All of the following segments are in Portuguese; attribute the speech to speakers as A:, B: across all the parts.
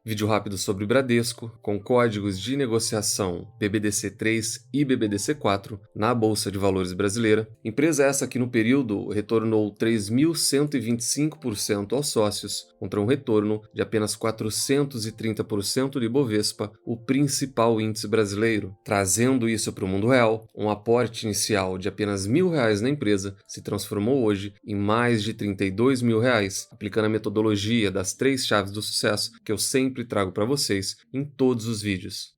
A: Vídeo rápido sobre Bradesco, com códigos de negociação BBDC3 e BBDC4 na Bolsa de Valores brasileira. Empresa essa que no período retornou 3.125% aos sócios, contra um retorno de apenas 430% de Ibovespa, o principal índice brasileiro. Trazendo isso para o mundo real, um aporte inicial de apenas R$ 1.000 na empresa se transformou hoje em mais de R$ 32.000, aplicando a metodologia das 3 chaves do sucesso que eu sempre trago para vocês em todos os vídeos.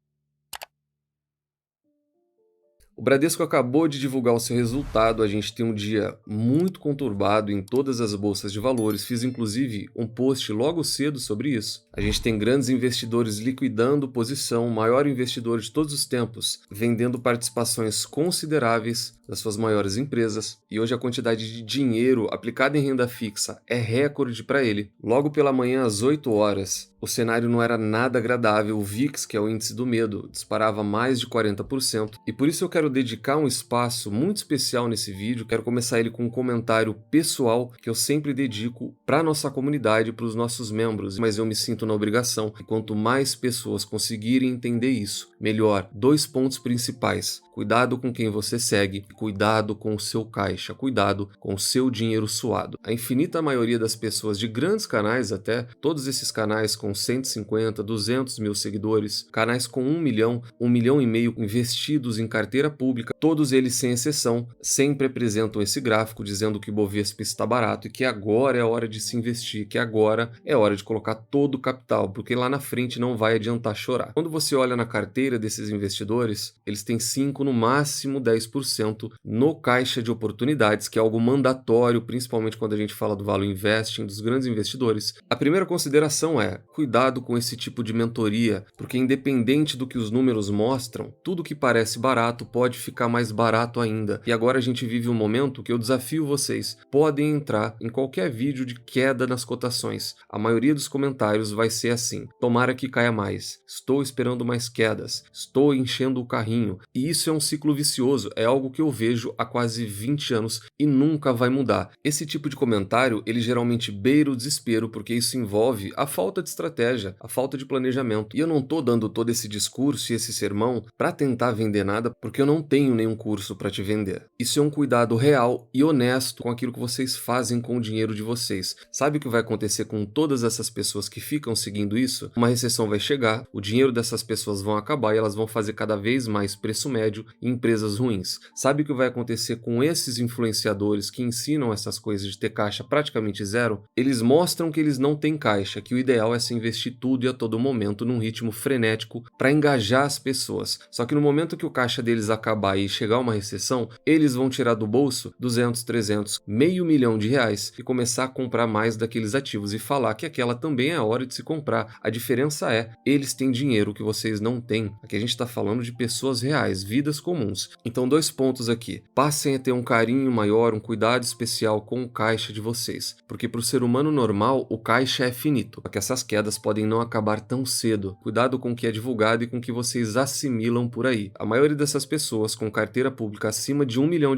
A: O Bradesco acabou de divulgar o seu resultado, a gente tem um dia muito conturbado em todas as bolsas de valores, fiz inclusive um post logo cedo sobre isso. A gente tem grandes investidores liquidando posição, o maior investidor de todos os tempos, vendendo participações consideráveis das suas maiores empresas, e hoje a quantidade de dinheiro aplicado em renda fixa é recorde para ele. Logo pela manhã, às 8 horas, o cenário não era nada agradável, o VIX, que é o índice do medo, disparava mais de 40%, e por isso eu quero dedicar um espaço muito especial nesse vídeo, quero começar ele com um comentário pessoal que eu sempre dedico para nossa comunidade, para os nossos membros, mas eu me sinto na obrigação, e quanto mais pessoas conseguirem entender isso, melhor. 2 pontos principais: cuidado com quem você segue, cuidado com o seu caixa, cuidado com o seu dinheiro suado. A infinita maioria das pessoas de grandes canais, até todos esses canais com 150, 200 mil seguidores, canais com 1 milhão, 1,5 milhão investidos em carteira pública, todos eles sem exceção, sempre apresentam esse gráfico dizendo que o Bovespa está barato e que agora é a hora de se investir, que agora é hora de colocar todo o capital, porque lá na frente não vai adiantar chorar. Quando você olha na carteira desses investidores, eles têm 5, no máximo 10% no caixa de oportunidades, que é algo mandatório, principalmente quando a gente fala do Value Investing, dos grandes investidores. A primeira consideração é: cuidado com esse tipo de mentoria, porque independente do que os números mostram, tudo que parece barato pode ficar mais barato ainda. E agora a gente vive um momento que eu desafio vocês, podem entrar em qualquer vídeo de queda nas cotações. A maioria dos comentários vai ser assim: tomara que caia mais, estou esperando mais quedas, estou enchendo o carrinho. E isso é um ciclo vicioso, é algo que eu vejo há quase 20 anos e nunca vai mudar. Esse tipo de comentário, ele geralmente beira o desespero, porque isso envolve a falta de estratégia, a falta de planejamento. E eu não tô dando todo esse discurso e esse sermão para tentar vender nada, porque eu não tenho nenhum curso para te vender. Isso é um cuidado real e honesto com aquilo que vocês fazem com o dinheiro de vocês. Sabe o que vai acontecer com todas essas pessoas que ficam seguindo isso? Uma recessão vai chegar, o dinheiro dessas pessoas vão acabar e elas vão fazer cada vez mais preço médio em empresas ruins. Sabe o que vai acontecer com esses influenciadores que ensinam essas coisas de ter caixa praticamente zero? Eles mostram que eles não têm caixa, que o ideal é se investir tudo e a todo momento num ritmo frenético para engajar as pessoas. Só que no momento que o caixa deles acabar e chegar uma recessão, eles vão tirar do bolso 200, 300, meio milhão de reais e começar a comprar mais daqueles ativos e falar que aquela também é a hora de se comprar. A diferença é, eles têm dinheiro que vocês não têm. Aqui a gente está falando de pessoas reais, vidas comuns. Então 2 pontos aqui: passem a ter um carinho maior, um cuidado especial com o caixa de vocês, porque para o ser humano normal o caixa é finito, porque essas quedas podem não acabar tão cedo. Cuidado com o que é divulgado e com o que vocês assimilam por aí. A maioria dessas pessoas com carteira pública acima de R$ 1 milhão,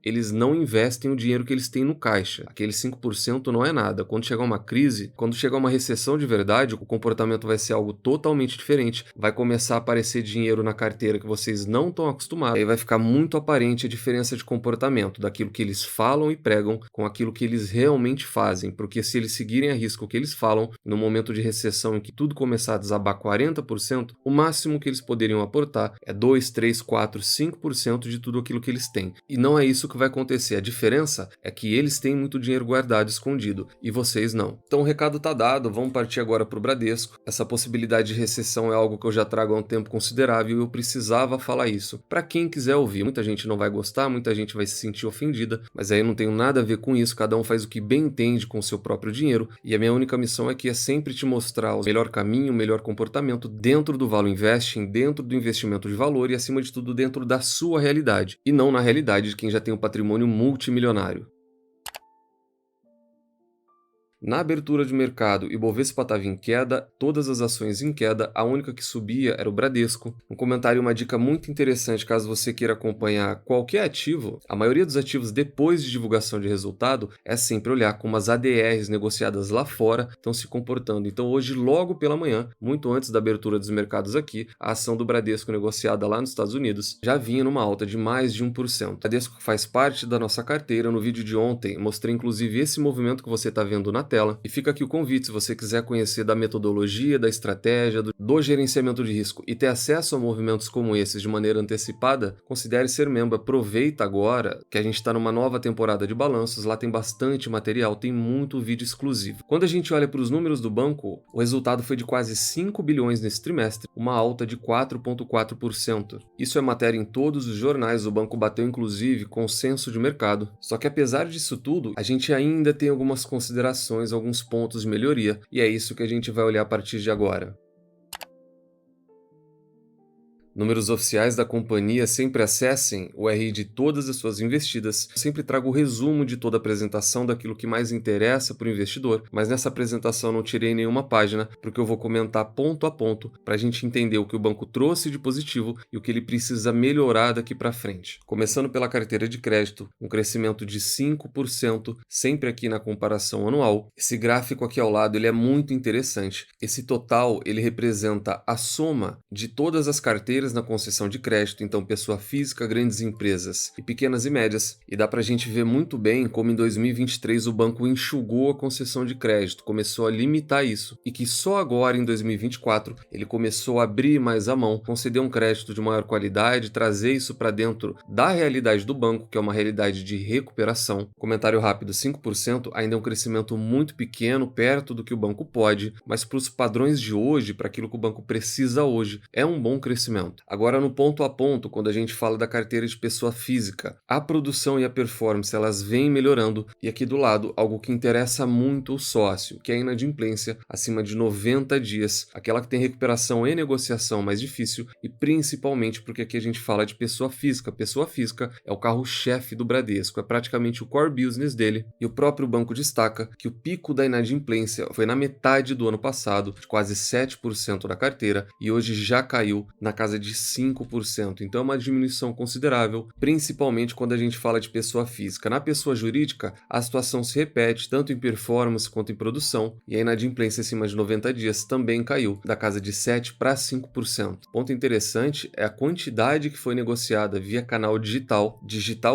A: eles não investem o dinheiro que eles têm no caixa. Aqueles 5% não é nada. Quando chegar uma crise, quando chegar uma recessão de verdade, o comportamento vai ser algo totalmente diferente. Vai começar a aparecer dinheiro na carteira que vocês não estão acostumados. Aí vai ficar muito aparente a diferença de comportamento daquilo que eles falam e pregam com aquilo que eles realmente fazem. Porque se eles seguirem a risco o que eles falam, no momento de recessão em que tudo começar a desabar 40%, o máximo que eles poderiam aportar é 2, 3, 4, 5% de tudo aquilo que eles têm. E não é isso que vai acontecer. A diferença é que eles têm muito dinheiro guardado, escondido, e vocês não. Então o recado tá dado, vamos partir agora para o Bradesco. Essa possibilidade de recessão é algo que eu já trago há um tempo considerável e eu precisava falar isso. Para quem quiser ouvir, muita gente não vai gostar, muita gente vai se sentir ofendida, mas aí eu não tenho nada a ver com isso, cada um faz o que bem entende com o seu próprio dinheiro, e a minha única missão aqui é sempre te mostrar o melhor caminho, o melhor comportamento dentro do Value Investing, dentro do investimento de valor e acima de tudo dentro da sua realidade, e não na realidade de quem já tem um patrimônio multimilionário. Na abertura de mercado, Ibovespa estava em queda, todas as ações em queda, a única que subia era o Bradesco. Um comentário e uma dica muito interessante caso você queira acompanhar qualquer ativo, a maioria dos ativos depois de divulgação de resultado é sempre olhar como as ADRs negociadas lá fora estão se comportando. Então hoje, logo pela manhã, muito antes da abertura dos mercados aqui, a ação do Bradesco negociada lá nos Estados Unidos já vinha numa alta de mais de 1%. O Bradesco faz parte da nossa carteira. No vídeo de ontem mostrei inclusive esse movimento que você está vendo na tela. E fica aqui o convite, se você quiser conhecer da metodologia, da estratégia, do gerenciamento de risco e ter acesso a movimentos como esses de maneira antecipada, considere ser membro. Aproveita agora que a gente está numa nova temporada de balanços, lá tem bastante material, tem muito vídeo exclusivo. Quando a gente olha para os números do banco, o resultado foi de quase 5 bilhões nesse trimestre, uma alta de 4,4%. Isso é matéria em todos os jornais, o banco bateu inclusive consenso de mercado. Só que apesar disso tudo, a gente ainda tem algumas considerações, alguns pontos de melhoria, e é isso que a gente vai olhar a partir de agora. Números oficiais da companhia, sempre acessem o RI de todas as suas investidas. Eu sempre trago o resumo de toda a apresentação daquilo que mais interessa para o investidor, mas nessa apresentação não tirei nenhuma página, porque eu vou comentar ponto a ponto para a gente entender o que o banco trouxe de positivo e o que ele precisa melhorar daqui para frente. Começando pela carteira de crédito, um crescimento de 5%, sempre aqui na comparação anual. Esse gráfico aqui ao lado ele é muito interessante. Esse total ele representa a soma de todas as carteiras na concessão de crédito, então pessoa física, grandes empresas e pequenas e médias, e dá para a gente ver muito bem como em 2023 o banco enxugou a concessão de crédito, começou a limitar isso, e que só agora em 2024 ele começou a abrir mais a mão, conceder um crédito de maior qualidade, trazer isso para dentro da realidade do banco, que é uma realidade de recuperação. Comentário rápido, 5% ainda é um crescimento muito pequeno, perto do que o banco pode, mas para os padrões de hoje, para aquilo que o banco precisa hoje, é um bom crescimento. Agora, no ponto a ponto, quando a gente fala da carteira de pessoa física, a produção e a performance elas vêm melhorando, e aqui do lado, algo que interessa muito o sócio, que é a inadimplência acima de 90 dias, aquela que tem recuperação e negociação mais difícil, e principalmente porque aqui a gente fala de pessoa física. Pessoa física é o carro-chefe do Bradesco, é praticamente o core business dele, e o próprio banco destaca que o pico da inadimplência foi na metade do ano passado, de quase 7% da carteira, e hoje já caiu na casa de 5%, então é uma diminuição considerável, principalmente quando a gente fala de pessoa física. Na pessoa jurídica, a situação se repete tanto em performance quanto em produção, e a inadimplência acima de 90 dias também caiu, da casa de 7% para 5%. Ponto interessante é a quantidade que foi negociada via canal digital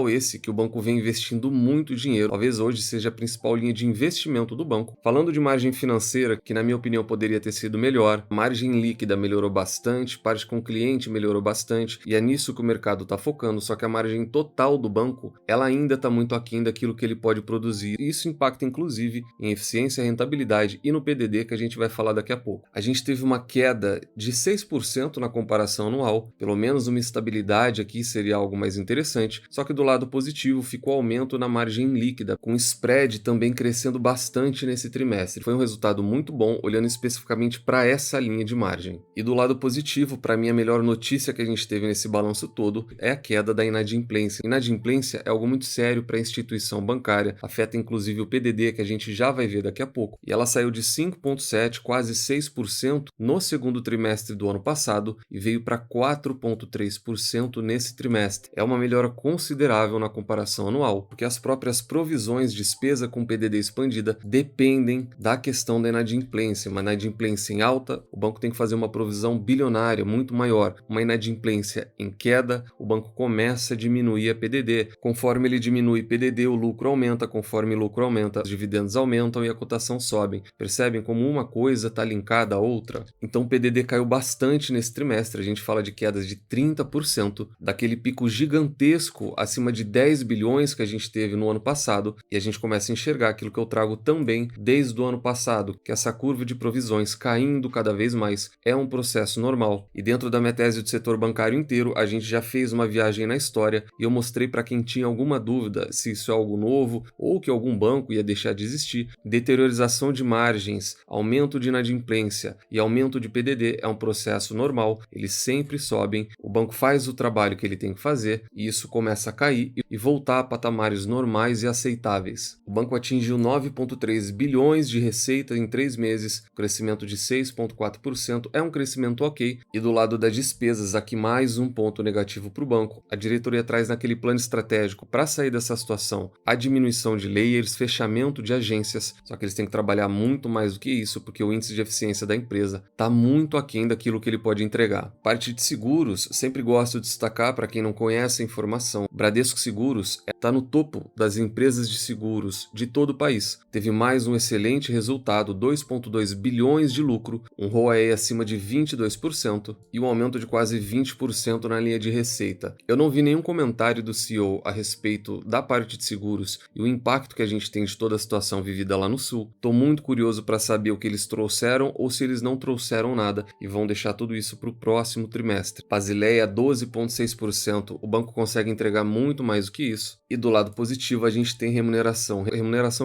A: esse que o banco vem investindo muito dinheiro, talvez hoje seja a principal linha de investimento do banco. Falando de margem financeira, que na minha opinião poderia ter sido melhor, margem líquida melhorou bastante, parte com cliente melhorou bastante, e é nisso que o mercado está focando, só que a margem total do banco, ela ainda está muito aquém daquilo que ele pode produzir, e isso impacta inclusive em eficiência, rentabilidade e no PDD, que a gente vai falar daqui a pouco. A gente teve uma queda de 6% na comparação anual, pelo menos uma estabilidade aqui seria algo mais interessante, só que do lado positivo ficou aumento na margem líquida, com spread também crescendo bastante nesse trimestre. Foi um resultado muito bom, olhando especificamente para essa linha de margem. E do lado positivo, para mim a melhor notícia que a gente teve nesse balanço todo é a queda da inadimplência. Inadimplência é algo muito sério para a instituição bancária, afeta inclusive o PDD, que a gente já vai ver daqui a pouco, e ela saiu de 5,7%, quase 6% no segundo trimestre do ano passado e veio para 4,3% nesse trimestre. É uma melhora considerável na comparação anual, porque as próprias provisões, despesa com PDD expandida, dependem da questão da inadimplência. Uma inadimplência em alta, o banco tem que fazer uma provisão bilionária, muito maior. Uma inadimplência em queda, o banco começa a diminuir a PDD. Conforme ele diminui PDD, o lucro aumenta. Conforme o lucro aumenta, os dividendos aumentam e a cotação sobe. Percebem como uma coisa está linkada à outra? Então o PDD caiu bastante nesse trimestre. A gente fala de quedas de 30%, daquele pico gigantesco acima de 10 bilhões que a gente teve no ano passado, e a gente começa a enxergar aquilo que eu trago também desde o ano passado, que essa curva de provisões caindo cada vez mais é um processo normal. E dentro da meta tese do setor bancário inteiro, a gente já fez uma viagem na história e eu mostrei para quem tinha alguma dúvida se isso é algo novo ou que algum banco ia deixar de existir. Deteriorização de margens, aumento de inadimplência e aumento de PDD é um processo normal, eles sempre sobem, o banco faz o trabalho que ele tem que fazer e isso começa a cair e voltar a patamares normais e aceitáveis. O banco atingiu 9,3 bilhões de receita em 3 meses, crescimento de 6,4% é um crescimento ok, e do lado das despesas, aqui mais um ponto negativo para o banco. A diretoria traz naquele plano estratégico para sair dessa situação a diminuição de layers, fechamento de agências, só que eles têm que trabalhar muito mais do que isso, porque o índice de eficiência da empresa está muito aquém daquilo que ele pode entregar. Parte de seguros, sempre gosto de destacar para quem não conhece a informação, Bradesco Seguros está no topo das empresas de seguros de todo o país. Teve mais um excelente resultado, 2,2 bilhões de lucro, um ROAE acima de 22% e um aumento de quase 20% na linha de receita. Eu não vi nenhum comentário do CEO a respeito da parte de seguros e o impacto que a gente tem de toda a situação vivida lá no Sul. Estou muito curioso para saber o que eles trouxeram ou se eles não trouxeram nada e vão deixar tudo isso para o próximo trimestre. Basileia 12,6%, o banco consegue entregar muito mais do que isso. E do lado positivo a gente tem remuneração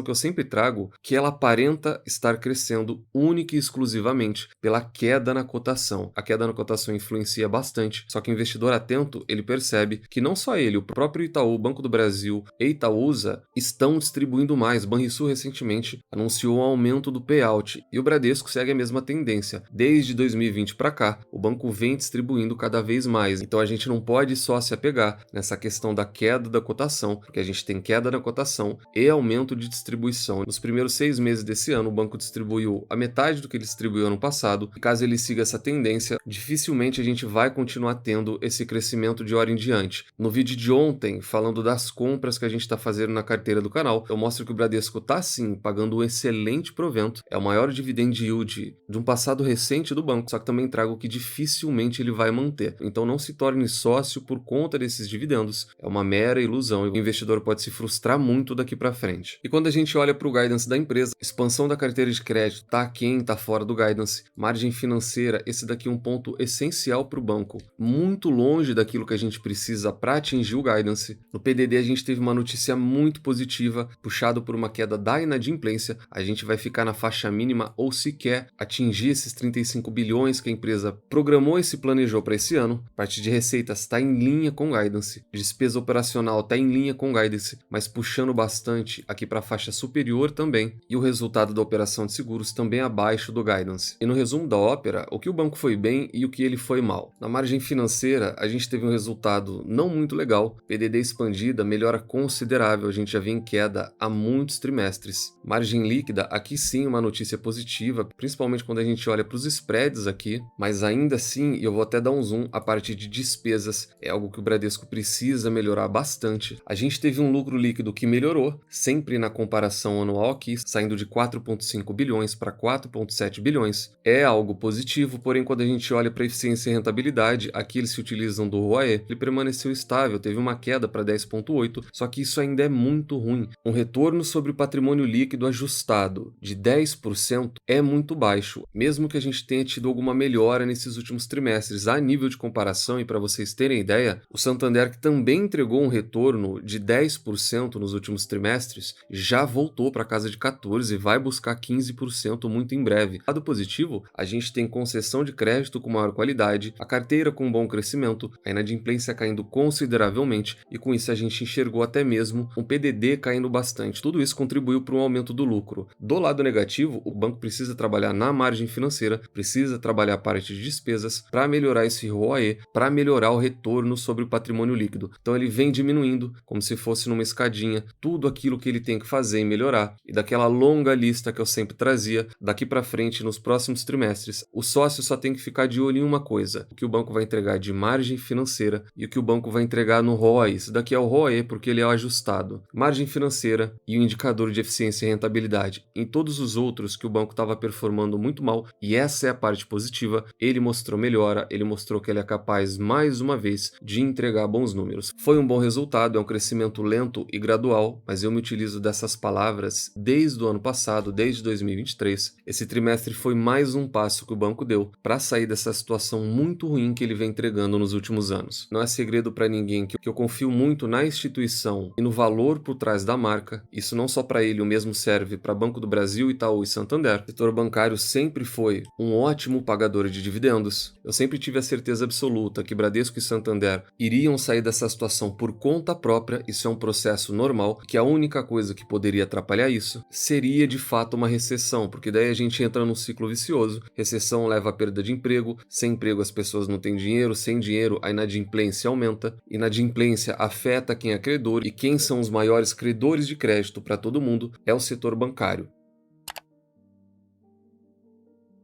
A: que eu sempre trago, que ela aparenta estar crescendo única e exclusivamente pela queda na cotação. A queda na cotação influencia bastante, só que o investidor atento, ele percebe que não só ele, o próprio Itaú, Banco do Brasil e Itaúsa estão distribuindo mais. Banrisul recentemente anunciou um aumento do payout e o Bradesco segue a mesma tendência. Desde 2020 para cá, o banco vem distribuindo cada vez mais. Então a gente não pode só se apegar nessa questão da queda da cotação, porque a gente tem queda na cotação e aumento de distribuição. Nos primeiros 6 meses desse ano, o banco distribuiu a metade do que ele distribuiu ano passado, e caso ele siga essa tendência, dificilmente a gente vai continuar tendo esse crescimento de hora em diante. No vídeo de ontem, falando das compras que a gente está fazendo na carteira do canal, eu mostro que o Bradesco está sim pagando um excelente provento, é o maior dividend yield de um passado recente do banco, só que também trago que dificilmente ele vai manter. Então não se torne sócio por conta desses dividendos, é uma mera ilusão e o investidor pode se frustrar muito daqui para frente. E quando a gente olha para o guidance da empresa, expansão da carteira de crédito tá aquém, tá fora do guidance, margem financeira, esse daqui é um ponto essencial para o banco, muito longe daquilo que a gente precisa para atingir o guidance. No PDD a gente teve uma notícia muito positiva, puxado por uma queda da inadimplência, a gente vai ficar na faixa mínima ou sequer atingir esses 35 bilhões que a empresa programou e se planejou para esse ano. Parte de receitas está em linha com guidance, despesa operacional está em linha com guidance, mas puxando bastante aqui para a faixa superior também, e o resultado da operação de seguros também abaixo do guidance. E no resumo da ópera, o que o banco foi bem e o que ele foi mal. Na margem financeira, a gente teve um resultado não muito legal, PDD expandida, melhora considerável, a gente já vem em queda há muitos trimestres. Margem líquida, aqui sim uma notícia positiva, principalmente quando a gente olha para os spreads aqui, mas ainda assim, e eu vou até dar um zoom, a parte de despesas é algo que o Bradesco precisa melhorar bastante. A gente teve um lucro líquido que melhorou, sempre na comparação anual aqui, saindo de 4,5 bilhões para 4,7 bilhões. É algo positivo, porém quando a gente olha para eficiência e rentabilidade, aqui eles se utilizam do ROAE, ele permaneceu estável, teve uma queda para 10,8, só que isso ainda é muito ruim. Um retorno sobre o patrimônio líquido ajustado de 10% é muito baixo, mesmo que a gente tenha tido alguma melhora nesses últimos trimestres. A nível de comparação, e para vocês terem ideia, o Santander, que também entregou um retorno de 10% nos últimos trimestres, já voltou para casa de 14% e vai buscar 15% muito em breve. Lado positivo, a gente tem concessão de crédito com maior qualidade, a carteira com bom crescimento, a inadimplência caindo consideravelmente e com isso a gente enxergou até mesmo um PDD caindo bastante. Tudo isso contribuiu para um aumento do lucro. Do lado negativo, o banco precisa trabalhar na margem financeira, precisa trabalhar a parte de despesas para melhorar esse ROAE, para melhorar o retorno sobre o patrimônio líquido. Então ele vem diminuindo, como se fosse numa escadinha, tudo aquilo que ele tem que fazer e melhorar. E daquela longa lista que eu sempre trazia, daqui para frente, nos próximos trimestres, o sócio só tem que ficar de olho em uma coisa: o que o banco vai entregar de margem financeira e o que o banco vai entregar no ROAE. Isso daqui é o ROAE porque ele é o ajustado. Margem financeira e o indicador de eficiência e rentabilidade. Em todos os outros que o banco estava performando muito mal, e essa é a parte positiva, ele mostrou melhora, ele mostrou que ele é capaz, mais uma vez, de entregar bons números. Foi um bom resultado, é um crescimento lento e gradual, mas eu me utilizo dessas palavras desde o ano passado, desde 2023. Esse trimestre foi mais um passo que o banco deu para sair dessa situação muito ruim que ele vem entregando nos últimos anos. Não é segredo para ninguém que eu confio muito na instituição e no valor por trás da marca. Isso não só para ele, o mesmo serve para Banco do Brasil, Itaú e Santander. O setor bancário sempre foi um ótimo pagador de dividendos. Eu sempre tive a certeza absoluta que Bradesco e Santander iriam sair dessa situação por conta própria. Isso é um processo normal, que a única coisa que poderia atrapalhar isso seria de fato uma recessão, porque daí a gente entra num ciclo vicioso. Recessão leva à perda de emprego, sem emprego as pessoas não têm dinheiro, sem dinheiro a inadimplência aumenta, inadimplência afeta quem é credor, e quem são os maiores credores de crédito para todo mundo é o setor bancário.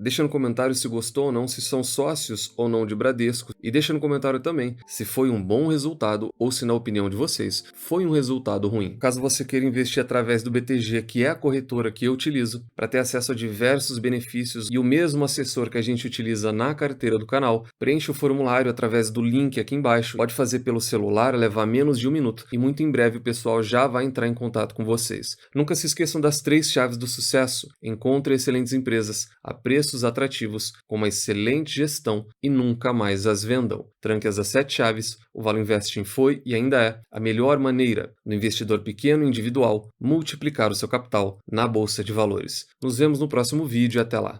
A: Deixa no comentário se gostou ou não, se são sócios ou não de Bradesco, e deixa no comentário também se foi um bom resultado ou se, na opinião de vocês, foi um resultado ruim. Caso você queira investir através do BTG, que é a corretora que eu utilizo, para ter acesso a diversos benefícios e o mesmo assessor que a gente utiliza na carteira do canal, preencha o formulário através do link aqui embaixo, pode fazer pelo celular, levar menos de 1 minuto, e muito em breve o pessoal já vai entrar em contato com vocês. Nunca se esqueçam das 3 chaves do sucesso: encontre excelentes empresas a preços atrativos, com uma excelente gestão, e nunca mais as vendam. Tranque as 7 chaves. O Valo Investing foi e ainda é a melhor maneira do investidor pequeno e individual multiplicar o seu capital na Bolsa de Valores. Nos vemos no próximo vídeo e até lá.